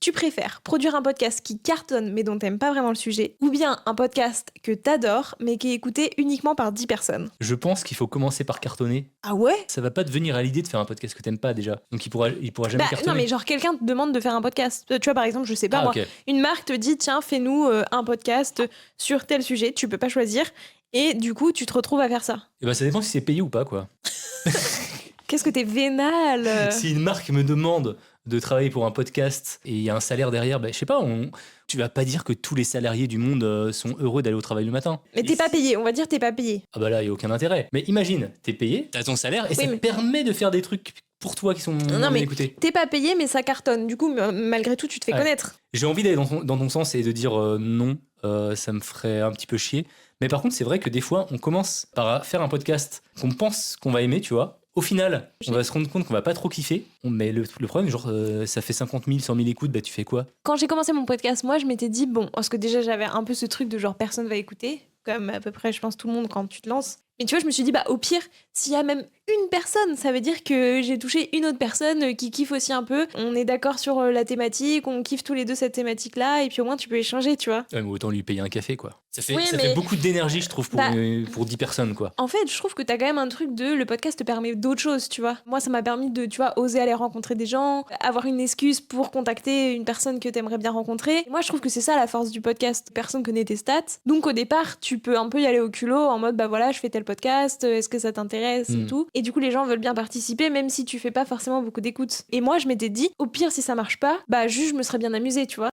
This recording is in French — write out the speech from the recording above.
Tu préfères produire un podcast qui cartonne mais dont t'aimes pas vraiment le sujet, ou bien un podcast que t'adores mais qui est écouté uniquement par 10 personnes? Je pense qu'il faut commencer par cartonner. Ah ouais? Ça va pas te venir à l'idée de faire un podcast que t'aimes pas déjà. Donc il pourra jamais Bah cartonner. non mais genre quelqu'un te demande de faire un podcast. Tu vois par exemple, je sais pas Ah moi, ok. une marque te dit tiens fais-nous un podcast sur tel sujet, tu peux pas choisir. Et du coup, tu te retrouves à faire ça. Et bah ça dépend si c'est payé ou pas quoi. Qu'est-ce que t'es vénal. Si une marque me demande de travailler pour un podcast et il y a un salaire derrière, bah, je sais pas, tu vas pas dire que tous les salariés du monde sont heureux d'aller au travail le matin. Mais t'es pas payé, on va dire t'es pas payé. Ah bah là, il y a aucun intérêt. Mais imagine, t'es payé, t'as ton salaire et ça te permet de faire des trucs pour toi qui sont Non mais écoutés. t'es pas payé mais ça cartonne. Du coup, malgré tout, tu te fais connaître. J'ai envie d'aller dans ton sens et de dire non, ça me ferait un petit peu chier. Mais par contre, c'est vrai que des fois, on commence par faire un podcast qu'on pense qu'on va aimer, tu vois. Au final, on va se rendre compte qu'on va pas trop kiffer. Mais le problème, genre, ça fait 50 000, 100 000 écoutes, bah tu fais quoi? Quand j'ai commencé mon podcast, moi, je m'étais dit, bon, parce que déjà, j'avais un peu ce truc de genre, personne va écouter, comme à peu près, je pense, tout le monde quand tu te lances. Mais tu vois, je me suis dit, bah au pire, s'il y a même une personne, ça veut dire que j'ai touché une autre personne qui kiffe aussi un peu. On est d'accord sur la thématique, on kiffe tous les deux cette thématique-là, et puis au moins tu peux échanger, tu vois. Ouais, mais autant lui payer un café, quoi. Ça fait, Oui, ça mais- fait beaucoup d'énergie, je trouve, pour 10 personnes, quoi. En fait, je trouve que t'as quand même un truc de le podcast te permet d'autres choses, tu vois. Moi, ça m'a permis de, tu vois, oser aller rencontrer des gens, avoir une excuse pour contacter une personne que t'aimerais bien rencontrer. Et moi, je trouve que c'est ça la force du podcast. Personne connaît tes stats. Donc, au départ, tu peux un peu y aller au culot en mode, bah voilà, je fais tel podcast, est-ce que ça t'intéresse et tout. Et du coup, les gens veulent bien participer, même si tu fais pas forcément beaucoup d'écoute. Et moi, je m'étais dit, au pire, si ça marche pas, bah juste, je me serais bien amusée, tu vois.